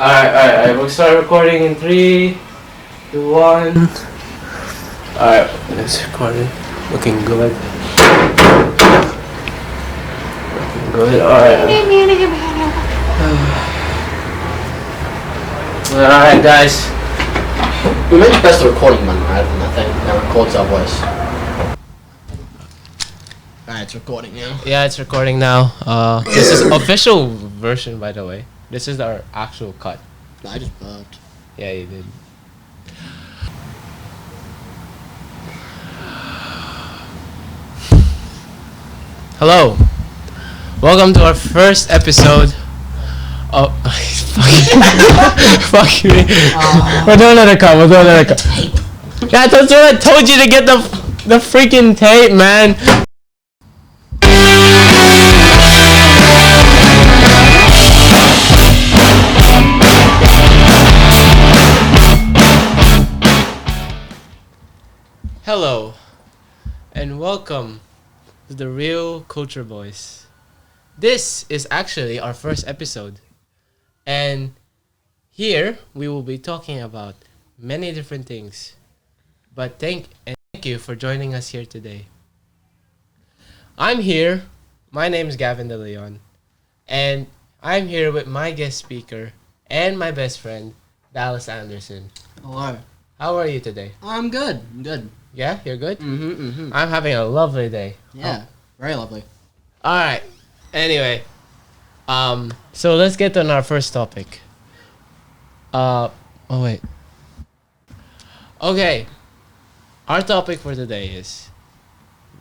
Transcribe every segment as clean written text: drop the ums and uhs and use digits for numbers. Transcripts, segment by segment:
Alright. We'll start recording in 3, 2, 1. Alright, it's recording. Looking good. Looking good. Alright. Alright, guys. We meant to press the recording button, right? On that thing that records our voice. Alright, it's recording now. Yeah, it's recording now. This is official version, by the way. This is our actual cut. I just burped. Yeah, you did. Hello. Welcome to our first episode of... Fuck me. We're doing another cut. Yeah, that's what I told you to get the freaking tape, man. Hello, and welcome to the Real Culture Boys. This is actually our first episode, and here we will be talking about many different things. But thank you for joining us here today. I'm here. My name is Gavin De Leon, and I'm here with my guest speaker and my best friend, Dallas Anderson. Hello. How are you today? I'm good. Yeah, you're good? Mm-hmm. I'm having a lovely day. Yeah, very lovely. Alright. Anyway. So let's get on our first topic. Wait. Okay. Our topic for today is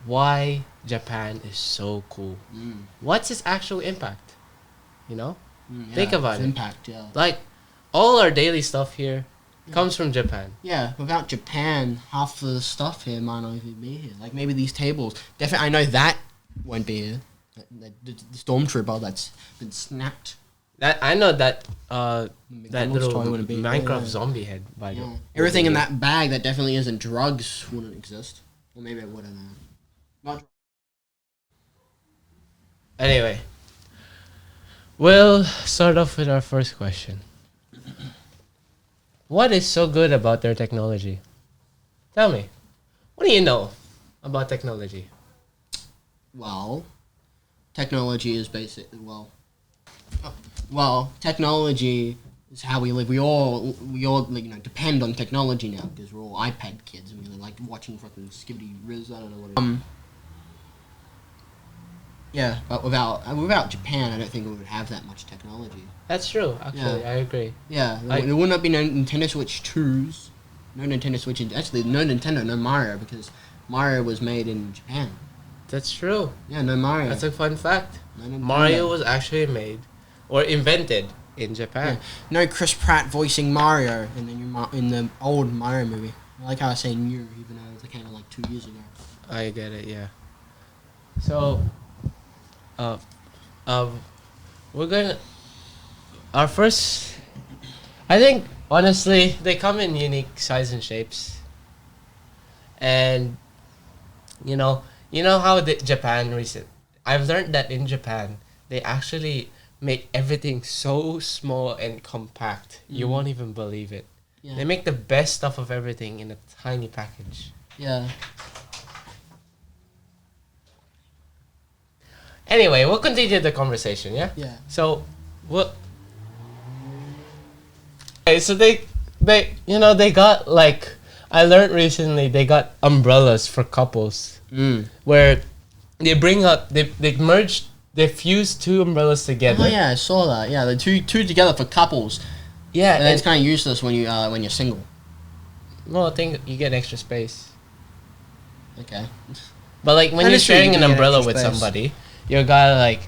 why Japan is so cool. What's its actual impact? You know? Yeah, Think about it. Impact, yeah. Like, all our daily stuff here comes from Japan. Yeah, without Japan, half the stuff here might not even be here. Like maybe these tables. Definitely, I know that won't be here. The stormtrooper that's been snapped. That I know that that McDonald's little toy wouldn't be Minecraft here. zombie head by the Yeah. Everything in that bag that definitely isn't drugs wouldn't exist. Or maybe it would, I don't know. Not Anyway, we'll start off with our first question. What is so good about their technology? Tell me, what do you know about technology? Well, technology is basic. Well, technology is how we live. We all depend on technology now because we're all iPad kids and we like watching fucking Skibbity Riz. I don't know what it is. Yeah, but without Japan, I don't think we would have that much technology. That's true, actually. Yeah. I agree. Yeah, there would not be no Nintendo Switch 2s, no Nintendo Switch, actually no Nintendo, no Mario, because Mario was made in Japan. That's true. Yeah, no Mario. That's a fun fact. No Nintendo. Mario was actually made or invented in Japan. Yeah. No Chris Pratt voicing Mario in the old Mario movie. I like how I say new, even though it came out like 2 years ago. I get it, yeah. So, we're gonna... Our first... I think, honestly, they come in unique size and shapes. And, you know how Japan I've learned that in Japan, they actually make everything so small and compact. You won't even believe it. Yeah. They make the best stuff of everything in a tiny package. Yeah. Anyway, we'll continue the conversation, yeah? Yeah. So, what... Okay, so they got, like... I learned recently they got umbrellas for couples. Where they bring up... They fuse two umbrellas together. Oh yeah, I saw that. Yeah, the two together for couples. Yeah, And it's kind of useless when you're single. Well, I think you get extra space. Okay. But, like, when That you're is true, sharing you an do get umbrella extra with space. somebody, you're gotta, like...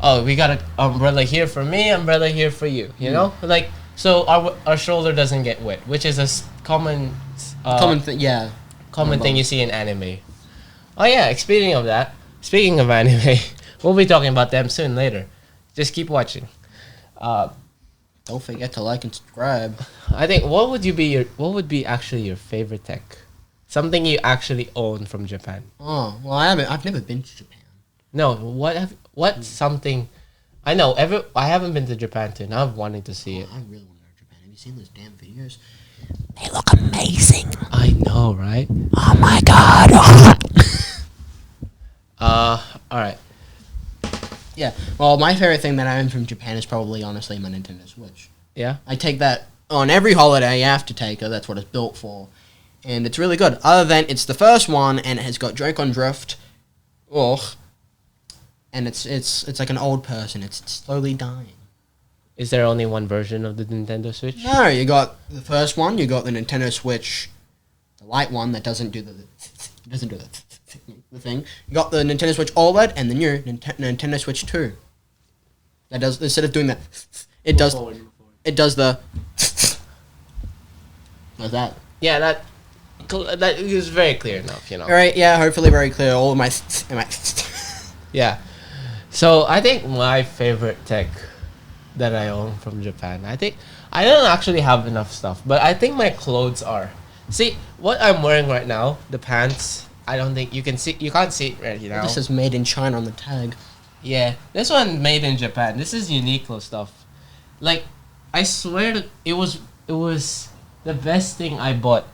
Oh, we got an umbrella here for me, umbrella here for you. You know? Like... So our shoulder doesn't get wet, which is a common thing, yeah. common thing you see in anime. Oh yeah, speaking of anime, we'll be talking about them soon later. Just keep watching. Don't forget to like and subscribe. I think what would be actually your favorite tech? Something you actually own from Japan. Oh well, I've never been to Japan. No, what's something I know. I haven't been to Japan too, and I've wanted to see it. I really want to go to Japan. Have you seen those damn videos? They look amazing. I know, right? Oh my god. All right. Yeah. Well, my favorite thing that I own from Japan is probably, honestly, my Nintendo Switch. Yeah. I take that on every holiday. You have to take it. That's what it's built for. And it's really good. Other than it's the first one, and it has got Joy-Con drift. Ugh. And it's like an old person. It's slowly dying. Is there only one version of the Nintendo Switch? No, you got the first one. You got the Nintendo Switch, the light one that doesn't do the thing. You got the Nintendo Switch OLED and the new Nintendo Switch 2. That does, instead of doing that, it does the. What's that? Yeah, that is very clear enough, you know. All right, yeah, hopefully very clear. All of my Yeah. So I think my favorite tech that I own from Japan, I think I don't actually have enough stuff, but I think my clothes are. See, what I'm wearing right now, the pants, I don't think you can see. You can't see it right now. This is made in China on the tag. Yeah, this one made in Japan. This is Uniqlo stuff. Like, I swear that it was the best thing I bought.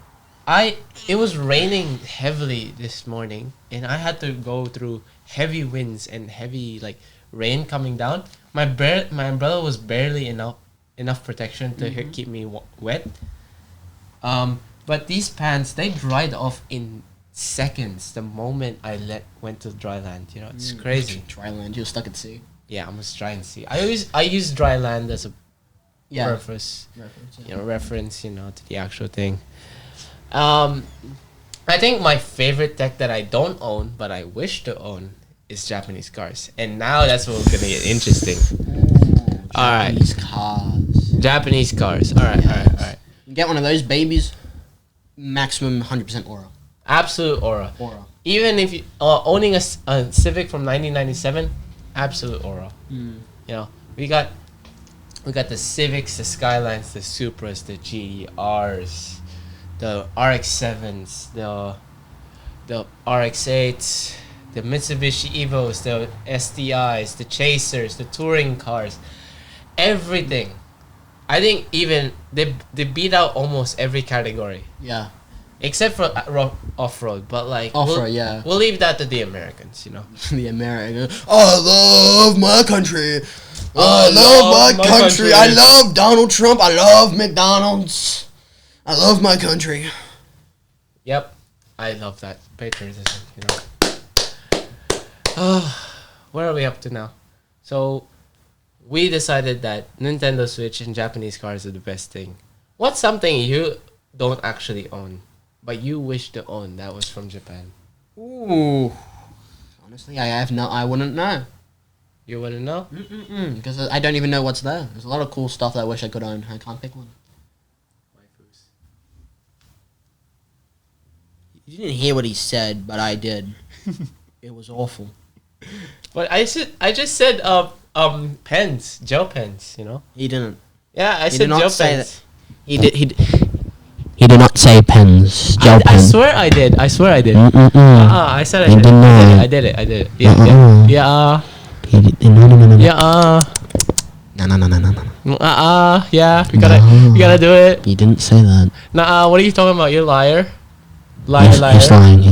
It was raining heavily this morning, and I had to go through heavy winds and heavy like rain coming down. My umbrella was barely enough protection to keep me wet. But these pants, they dried off in seconds the moment I went to dry land. You know, it's crazy. Dry land, you're stuck at sea. Yeah, I was dry and sea. I use dry land as a reference, reference, to the actual thing. I think my favorite tech that I don't own but I wish to own is Japanese cars, and now that's what's gonna get interesting. Japanese cars. Japanese cars. All right. You get one of those babies, maximum 100% aura. Absolute aura. Even if you owning a Civic from 1997, absolute aura. You know, we got the Civics, the Skylines, the Supras, the GTRs, the RX-7s, the RX-8s, the Mitsubishi Evos, the STIs, the Chasers, the touring cars, everything. I think even they beat out almost every category. Yeah. Except for off-road, but like off-road, we'll leave that to the Americans, The Americans. I love my country. I love my country. I love Donald Trump. I love McDonald's. I love my country. Yep, I love that patriotism. Where are we up to now? So we decided that Nintendo Switch and Japanese cars are the best thing. What's something you don't actually own, but you wish to own that was from Japan? Ooh. Honestly, I wouldn't know. You wouldn't know? Because I don't even know what's there. There's a lot of cool stuff that I wish I could own. I can't pick one. Waifus. You didn't hear what he said, but I did. It was awful. But I just said pens, gel pens, He didn't. Yeah, I said gel pens. He did not say pens. Gel pens. I swear I did. I said I did it. Yeah. Yeah. No. Yeah. No. Yeah. You gotta do it. You didn't say that. Nah. What are you talking about? You're a liar. Liar. He's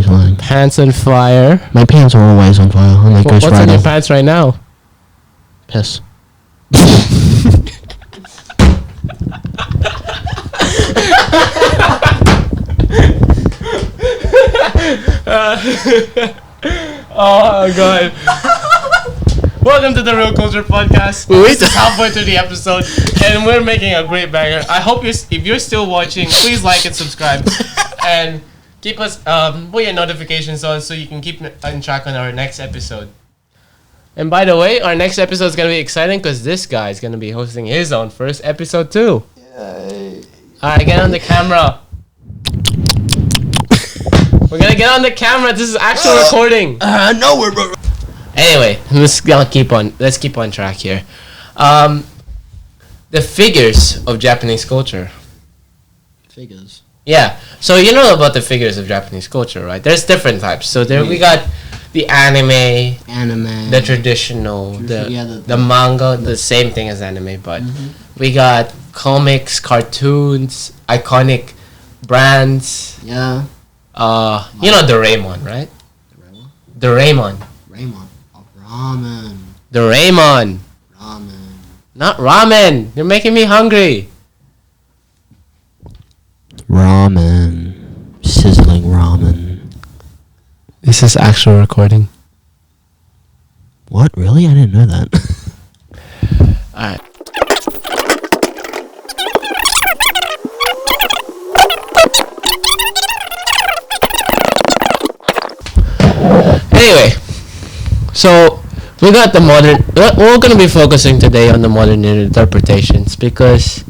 lying. Pants on fire. My pants are always on fire. I'm like What's on your pants right now? Piss. Oh god. Welcome to the Real Culture Podcast. This is halfway through the episode, and we're making a great banger. I hope if you're still watching, please like and subscribe, and keep us put your notifications on so you can keep on track on our next episode. And by the way, our next episode is gonna be exciting because this guy is gonna be hosting his own first episode too. Yay. All right, get on the camera. We're gonna get on the camera. This is actual recording. No, we're. Anyway, let's keep on track here. The figures of Japanese culture. Figures. Yeah. So you know about the figures of Japanese culture, right? There's different types. So there we got the anime, the Anime. traditional, Yeah, the manga, the same thing as anime, but we got comics, cartoons, iconic brands. Yeah. You know Doraemon, right? Doraemon. Raymond. Oh, ramen. Doraemon. Ramen. Not ramen. You're making me hungry. Ramen. Sizzling ramen. This is actual recording. What? Really? I didn't know that. Alright. Anyway, so we got the modern. We're gonna be focusing today on the modern interpretations because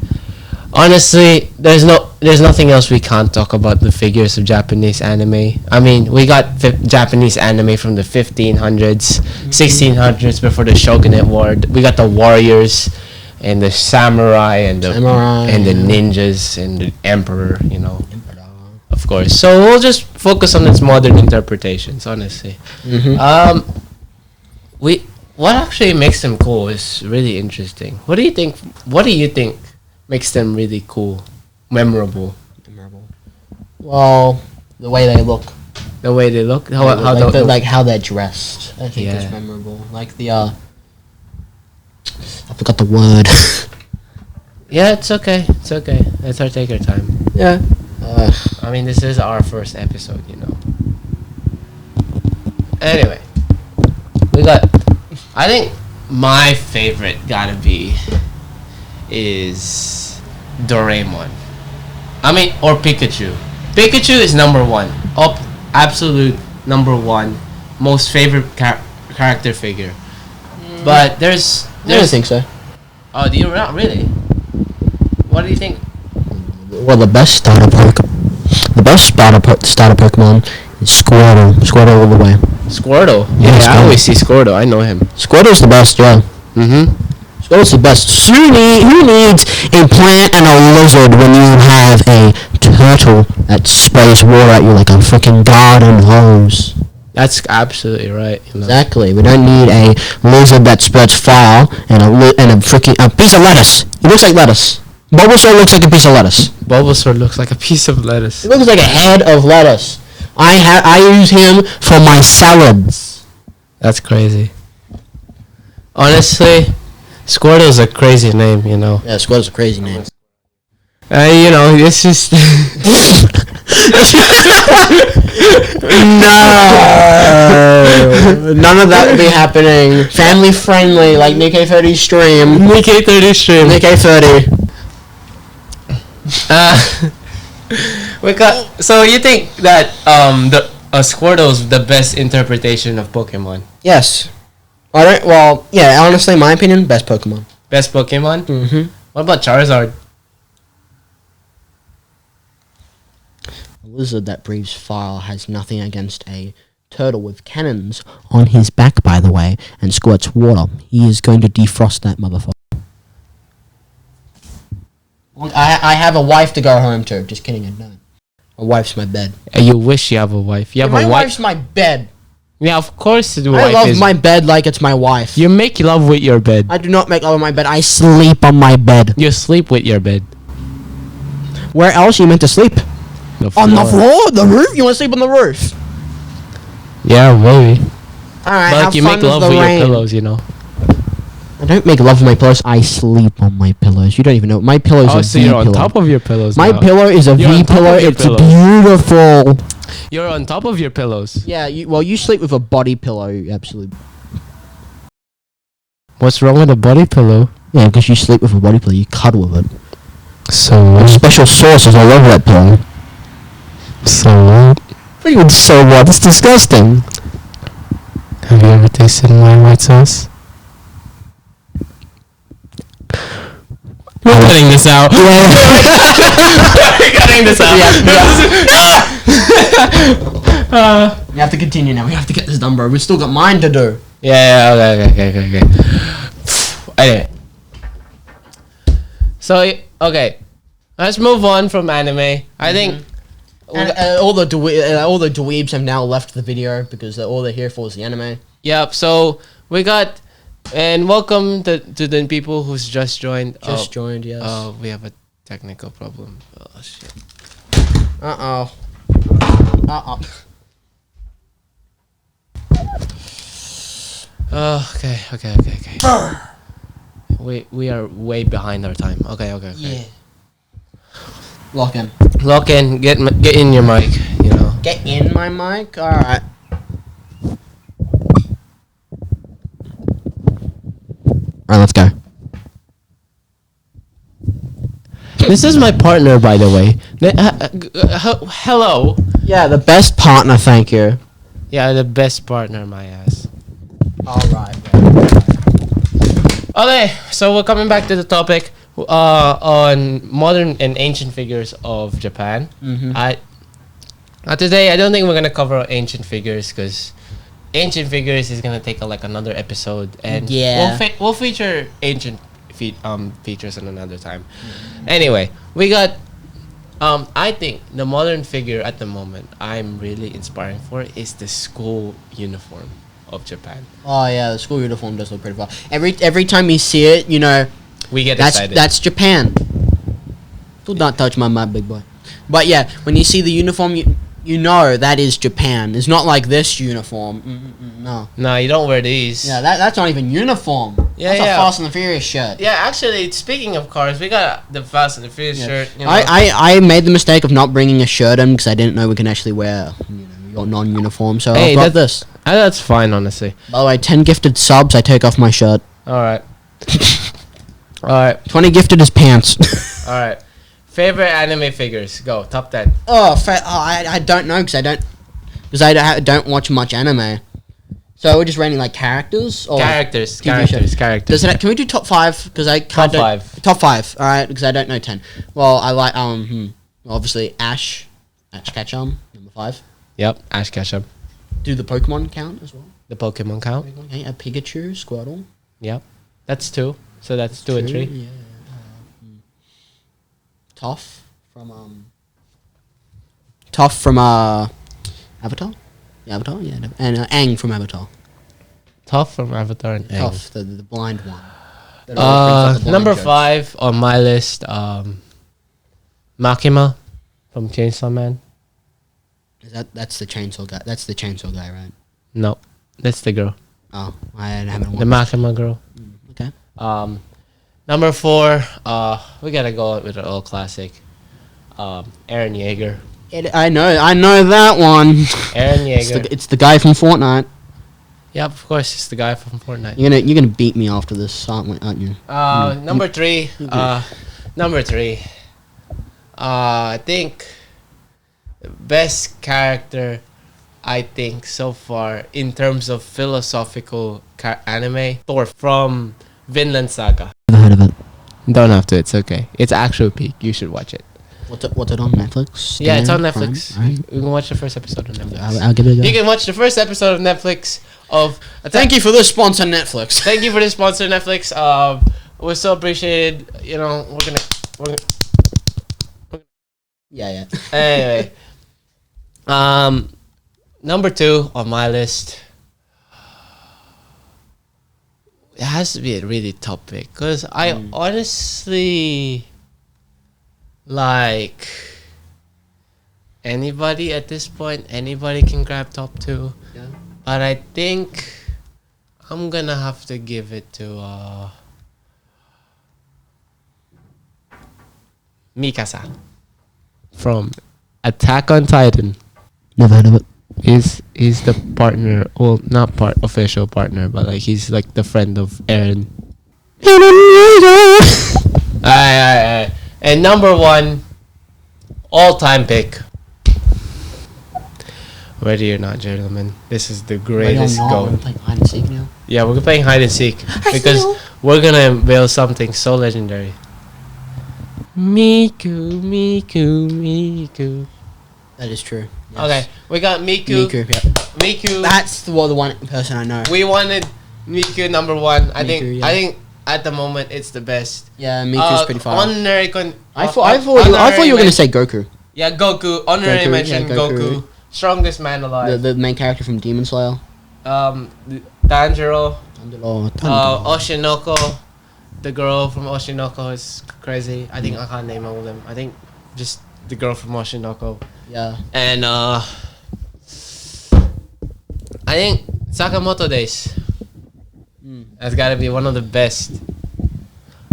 honestly, there's nothing else we can't talk about the figures of Japanese anime. I mean, we got Japanese anime from the 1500s, 1600s before the Shogunate War. We got the warriors and the samurai and the ninjas and the emperor. You know. Of course. So we'll just focus on its modern interpretations, honestly. What actually makes them cool is really interesting. What do you think makes them really cool, memorable? Well, the way they look. The way they look, how they're dressed. I think Yeah. is memorable. Like the I forgot the word. Yeah, it's okay. It's okay. Let's take our time. Yeah. I mean, this is our first episode, you know. Anyway, we got. I think my favorite gotta be is Doraemon. I mean, or Pikachu. Pikachu is number one. Absolute number one. Most favorite character figure. But there's. I don't think so. Oh, do you not really? What do you think? Well, the best starter Pokemon is Squirtle. Squirtle all the way. Squirtle. Yeah, Yeah, I Squirtle. always see Squirtle. I know him. Squirtle's the best, yeah. Squirtle's the best. Who needs a plant and a lizard when you have a turtle that sprays water at you like a freaking garden hose? That's absolutely right. You know. Exactly. We don't need a lizard that spurts fire and a piece of lettuce. It looks like lettuce. Bulbasaur looks like a piece of lettuce. Bulbasaur looks like a piece of lettuce. It looks like a head of lettuce. I use him for my salads. That's crazy. Honestly, Squirtle's a crazy name, you know. Yeah, Squirtle's a crazy name. You know, it's just... No. None of that would be happening. Family friendly, like Nikkei 30 stream. Nikkei 30 stream. Nikkei 30. So you think that Squirtle's the best interpretation of Pokemon? Yes. Honestly, in my opinion, best Pokemon. Best Pokemon? Mm-hmm. What about Charizard? A lizard that breathes fire has nothing against a turtle with cannons on his back, by the way, and squirts water. He is going to defrost that motherfucker. I have a wife to go home to. Just kidding, I don't. My wife's my bed. You wish you have a wife. You have my a wife. wife's my bed. Yeah, of course the I wife love is. my bed like it's my wife. You make love with your bed. I do not make love on my bed. I sleep on my bed. You sleep with your bed. Where else are you meant to sleep? On the floor? The roof? You want to sleep on the roof? Yeah, maybe. Alright, But like you make love with your pillows, you know. I don't make love with my pillows. I sleep on my pillows. You don't even know. My pillow is a so V you're on pillow. top of your pillows My now. pillow is a You're on V top pillow. of your It's pillows. beautiful. You're on top of your pillows. Yeah, you sleep with a body pillow. Absolutely. What's wrong with a body pillow? Yeah, because you sleep with a body pillow. You cuddle with it. So There's special sauces all over that pillow. So what? So what? It's disgusting. Have you ever tasted my white sauce? We're cutting this out. We're cutting this out. We have to continue now. We have to get this done, bro. We've still got mine to do. Yeah, okay. Anyway. So, okay. Let's move on from anime. I think And, all the dweebs have now left the video because all they're here for is the anime. Yep. So we got, and welcome to the people who's just joined. Joined, yes. Oh, we have a technical problem. Oh shit. Uh-oh. Oh, okay. We are way behind our time. Okay. Yeah. Lock in. Lock in. Get in your mic. You know. Get in my mic? Alright. Alright, let's go. This is my partner, by the way. Hello. Yeah, the best partner, thank you. Yeah, the best partner, my ass. Alright. Okay, so we're coming back to the topic on modern and ancient figures of Japan. Mm-hmm. Today, I don't think we're gonna cover ancient figures because ancient figures is gonna take like another episode, and yeah, we'll feature ancient features on another time. Mm-hmm. Anyway, we got. I think the modern figure at the moment I'm really inspiring for is the school uniform of Japan. Oh yeah, the school uniform does look pretty fun. Every time you see it, you know, we get excited. That's Japan. Do not touch my mic, big boy. But yeah, when you see the uniform, you know that is Japan. It's not like this uniform. No. No, you don't wear these. Yeah, that's not even uniform. Yeah, that's a Fast and the Furious shirt. Yeah, actually, speaking of cars, we got the Fast and the Furious shirt. You know. I made the mistake of not bringing a shirt in because I didn't know we can actually wear your non-uniform. So I brought this. That's fine, honestly. By the way, 10 gifted subs, I take off my shirt. Alright. Alright. 20 gifted is pants. Alright. Favorite anime figures? Go. Top 10. I don't know because I don't watch much anime. So we're just rating like characters or characters. Can we do top 5? Because I can't. Top 5. All right, because I don't know 10. Well, I like obviously Ash Ketchum, number 5. Yep, Ash Ketchum. Do the Pokemon count as well? The Pokemon count? Okay, a Pikachu, Squirtle. Yep, that's 2. So that's 2 and 3. Yeah. Toph from Avatar. Yeah, Avatar. Yeah, and Aang from Avatar. Toph from Avatar and Aang. Toph, the blind one. Number 5 on my list. Makima from Chainsaw Man. That's the chainsaw guy? That's the chainsaw guy, right? No, that's the girl. Oh, I haven't watched. The Makima girl. Okay. Number 4. We gotta go with an old classic. Eren Yeager. I know that one. Eren Yeager. It's the guy from Fortnite. Yep, of course, it's the guy from Fortnite. You're gonna beat me after this, aren't you? Number 3. Number 3. I think best character I think so far in terms of philosophical anime, Thor from Vinland Saga. Never heard of it. Don't have to. It's okay. It's actual peak. You should watch it. What's it on Netflix? Yeah, it's on Netflix. Right. You can watch the first episode on Netflix. I'll give it a go. You can watch the first episode of Netflix of. Thank you for this sponsor, Netflix. Thank you for this sponsor, Netflix. We're so appreciated. You know, we're gonna. Yeah. Anyway, number 2 on my list. It has to be a really top pick because I honestly like anybody at this point. Anybody can grab top 2, Yeah. but I think I'm gonna have to give it to Mikasa from Attack on Titan. Never heard of it. He's the partner, well, not official partner, but like he's like the friend of Eren. Alright. And number 1, all-time pick. Ready or not, gentlemen, this is the greatest goal. We're playing hide and seek now. Yeah, we're playing hide and seek because we're gonna unveil something so legendary. Miku. That is true. Yes. Okay, we got Miku. Miku. That's the one person I know. We wanted Miku number 1. I Miku, think at the moment it's the best. Yeah, Miku's pretty fun. Honorary I thought you were gonna say Goku. Yeah, Goku. Honorary Goku, mention yeah, Goku. Goku. Strongest man alive. The main character from Demon Slayer. Tanjiro. Tanjiro. Oshinoko. The girl from Oshinoko is crazy. I think I can't name all of them. I think just the girl from Oshinoko. Yeah. And I think Sakamoto Days. That's gotta be one of the best.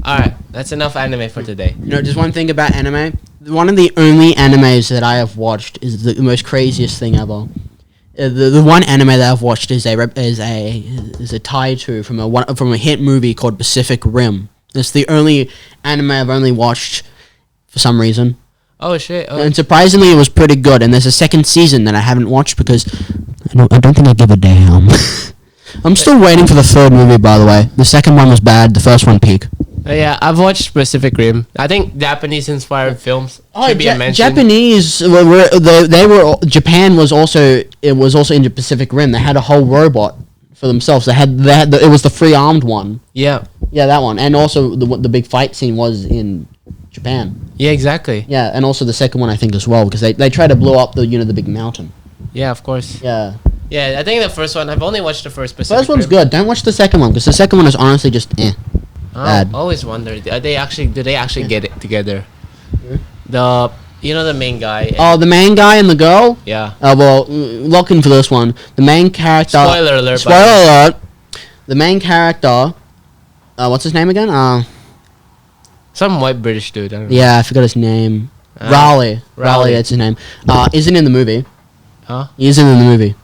Alright, that's enough anime for today. You know, just one thing about anime. One of the only animes that I have watched is the most craziest thing ever. The one anime that I've watched is a tie to from a hit movie called Pacific Rim. It's the only anime I've only watched for some reason. Oh shit! Oh. And surprisingly, it was pretty good. And there's a second season that I haven't watched because I don't think I give a damn. I'm still waiting for the third movie, by the way. The second one was bad. The first one peak. Yeah, I've watched Pacific Rim. I think Japanese-inspired films should be mentioned. Japanese Japan was also in Pacific Rim. They had a whole robot for themselves. It was the free-armed one. Yeah. Yeah, that one. And also the big fight scene was in Japan. Yeah, exactly. Yeah, and also the second one I think as well because they try to blow up the big mountain. Yeah, of course. Yeah. Yeah, I think the first one. I've only watched the first Pacific First one's Rim. good. Don't watch the second one because the second one is honestly just bad. I always wondered, do they actually get it together? The main guy. Oh, the main guy and the girl? Yeah. Well, look in for this one. The main character... Spoiler alert. Spoiler alert. The main character... what's his name again? Some white British dude. I don't know. Yeah, I forgot his name. Raleigh. That's his name. Isn't in the movie. Huh? He isn't in the movie.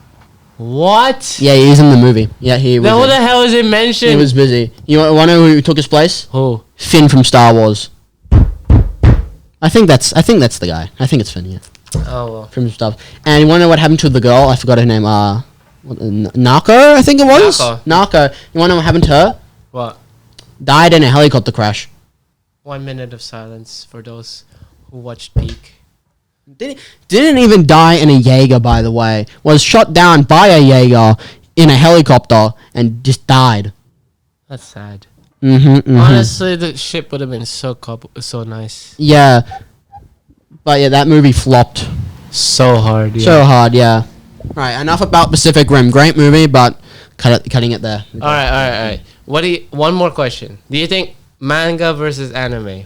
What? Yeah, he is in the movie. Yeah, he was. Then what the hell is it mentioned? He was busy. You want to know who took his place? Who? Finn from Star Wars. I think that's the guy. I think it's Finn, yeah. Oh, well. From stuff. And you want to know what happened to the girl? I forgot her name. Nako, I think it was? Nako. You want to know what happened to her? What? Died in a helicopter crash. 1 minute of silence for those who watched Peak. Didn't even die in a Jaeger, by the way. Was shot down by a Jaeger in a helicopter and just died. That's sad. Mm-hmm. Honestly, the ship would have been so nice. Yeah. But yeah, that movie flopped. So hard, yeah. So hard, yeah. Right, enough about Pacific Rim. Great movie, but cutting it there. Alright. One more question. Do you think manga versus anime?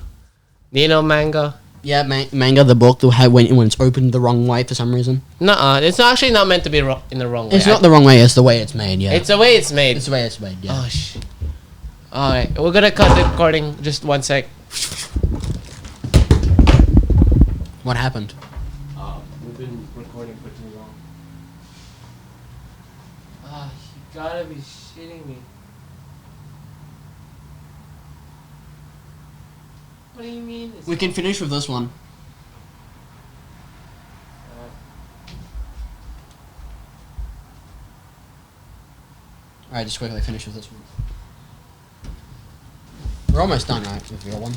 Do you know manga? Yeah, manga, the book, when it's opened the wrong way for some reason. Nuh-uh. It's actually not meant to be in the wrong way. It's not the wrong way, it's the way it's made, yeah. It's the way it's made. It's the way it's made, yeah. Oh, shit. Alright, we're gonna cut the recording. Just 1 sec. What happened? We've been recording for too long. You gotta be shitting me. What do you mean? We can finish with this one. Alright, just quickly finish with this one. We're almost done, right, with your one?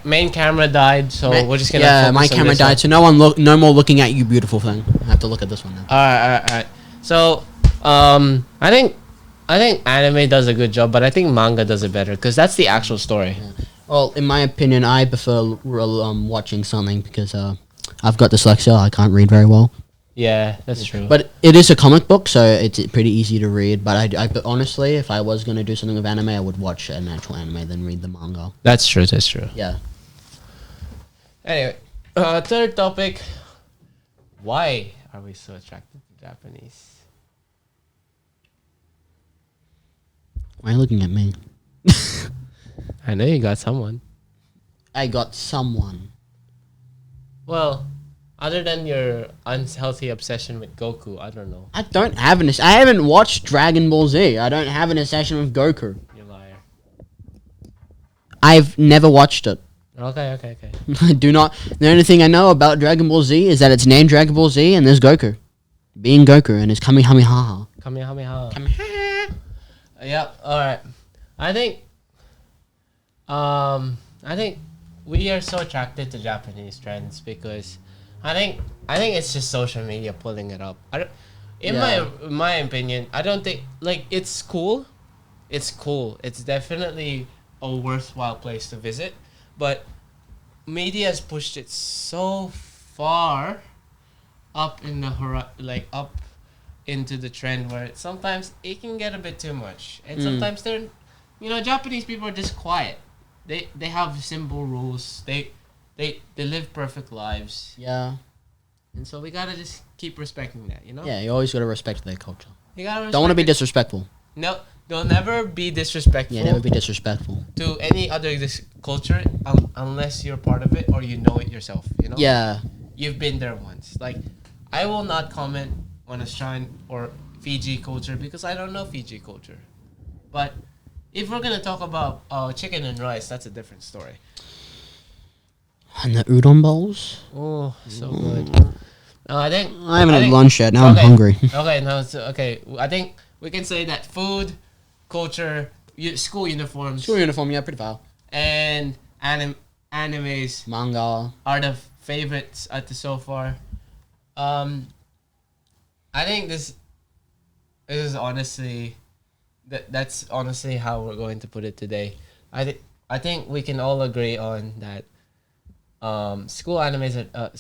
Main camera died, so we're just gonna yeah, focus my on camera this died, one. so no more looking at you, beautiful thing. I have to look at this one now. Alright. So, I think anime does a good job, but I think manga does it better because that's the actual story. Yeah. Well, in my opinion, I prefer watching something because I've got dyslexia. I can't read very well. Yeah, that's true. But it is a comic book, so it's pretty easy to read. But but honestly, if I was going to do something with anime, I would watch an actual anime than read the manga. That's true. Yeah. Anyway, third topic. Why are we so attracted to Japanese? Why are you looking at me? I know you got someone. I got someone. Well, other than your unhealthy obsession with Goku, I don't know. I don't have I haven't watched Dragon Ball Z. I don't have an obsession with Goku. You liar. I've never watched it. Okay. I do not. The only thing I know about Dragon Ball Z is that it's named Dragon Ball Z and there's Goku. Being Goku and his Kamehameha. Kamehameha. Yep, alright. I think we are so attracted to Japanese trends because I think it's just social media pulling it up. In my opinion, I don't think it's cool. It's cool. It's definitely a worthwhile place to visit, but media has pushed it so far up in the like up into the trend where sometimes it can get a bit too much, and sometimes they're, Japanese people are just quiet. They have simple rules. They live perfect lives. Yeah. And so we gotta just keep respecting that, Yeah, you always gotta respect their culture. You gotta Don't want to be disrespectful. No, don't never be disrespectful. Yeah, never be disrespectful. To any other culture unless you're part of it or you know it yourself, Yeah. You've been there once. Like, I will not comment on Australian or Fiji culture because I don't know Fiji culture. But if we're gonna talk about chicken and rice, that's a different story. And the udon bowls. Oh, so good. No, I haven't had lunch yet. Now I'm hungry. Okay, no, it's okay. I think we can say that food, culture, school uniforms. School uniform, yeah, pretty foul. And animes. Manga. Are the favorites so far. I think this is honestly... That's honestly how we're going to put it today. I think we can all agree on that. School animes are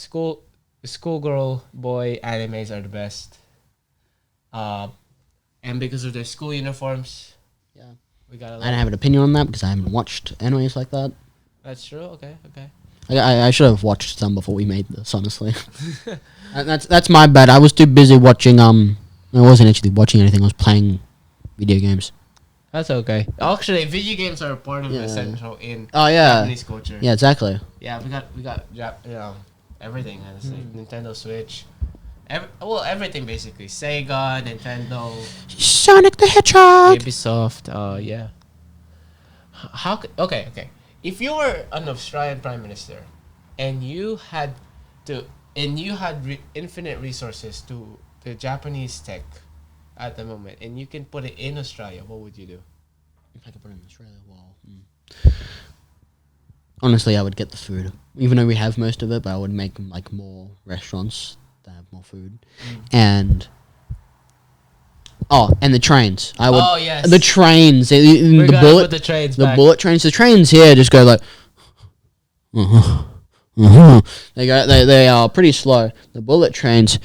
schoolgirl boy animes are the best. And because of their school uniforms, yeah, we got. I don't have an opinion on that because I haven't watched animes like that. That's true. Okay. I should have watched some before we made this. Honestly, that's my bad. I was too busy watching. I wasn't actually watching anything. I was playing video games. That's okay. Actually, video games are part of the essential in Japanese culture. Yeah, exactly. Yeah, we got everything. Honestly, Nintendo Switch, everything basically. Sega, Nintendo, Sonic the Hedgehog, Ubisoft. Yeah. Okay. If you were an Australian Prime Minister, and you had infinite resources to the Japanese tech at the moment, and you can put it in Australia, what would you do? If I could put it in Australia, honestly, I would get the food. Even though we have most of it, but I would make like more restaurants that have more food, and the trains. I would. Oh yes. The trains. The trains. The bullet trains. The trains here just go like. They go. They are pretty slow. The bullet trains.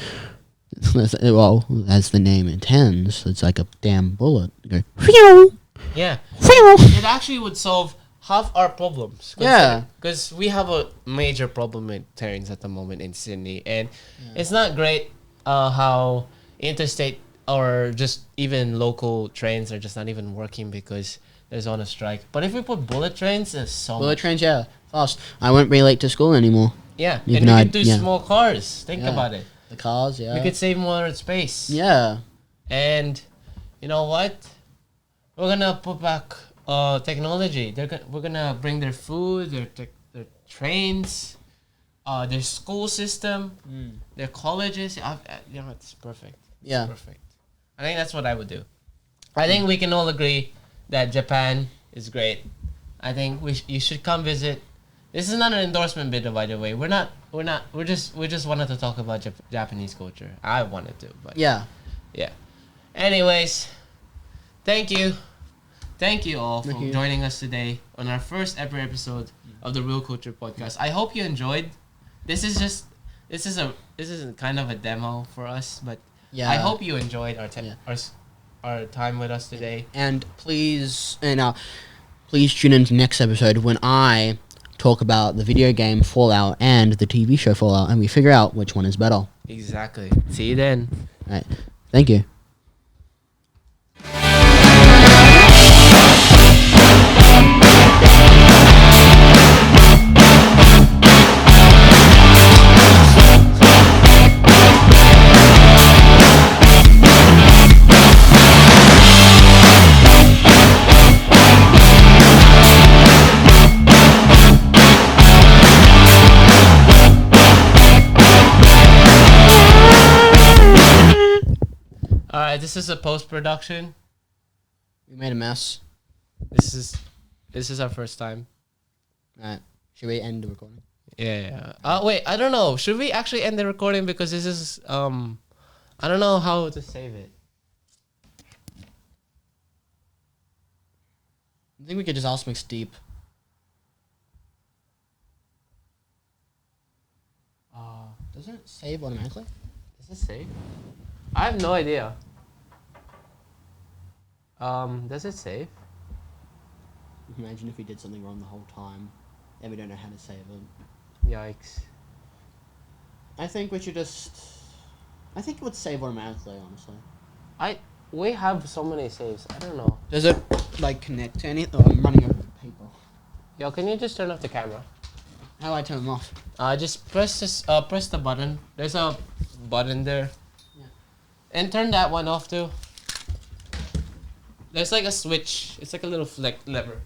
Well, as the name intends, it's like a damn bullet. You go. Yeah. It actually would solve half our problems. Yeah. Because we have a major problem with trains at the moment in Sydney, and it's not great how interstate or just even local trains are just not even working because there's on a strike. But if we put bullet trains, there's so bullet trains, yeah, fast. I won't be late to school anymore. Yeah, and we could do small cars. Think about it. The cars, yeah. We could save more space. Yeah. And you know what? We're gonna put back technology. We're gonna bring their food, their trains, their school system, their colleges. It's perfect. Yeah. It's perfect. I think that's what I would do. I think we can all agree that Japan is great. I think you should come visit. This is not an endorsement video, by the way. We just wanted to talk about Japanese culture. I wanted to, but yeah. Anyways, thank you all for joining us today on our first ever episode of the Real Culture Podcast. I hope you enjoyed. This is kind of a demo for us, but I hope you enjoyed our time with us today. And please tune into next episode when I talk about the video game Fallout and the TV show Fallout, and we figure out which one is better. Exactly. See you then. All right. Thank you. Alright, this is a post-production. We made a mess. This is our first time. Alright. Should we end the recording? Yeah. Wait, I don't know. Should we actually end the recording because this is I don't know how to save it. I think we could just ask McSteep. Doesn't it save automatically? Does it save? I have no idea. Does it save? Imagine if we did something wrong the whole time, and we don't know how to save it. Yikes. I think we should just... I think it would save automatically, honestly. We have so many saves. I don't know. Does it, like, connect to anything? Oh, I'm running over paper. Yo, can you just turn off the camera? How do I turn them off? Just press this. Press the button. There's a button there. Yeah. And turn that one off too. There's like a switch. It's like a little flick lever.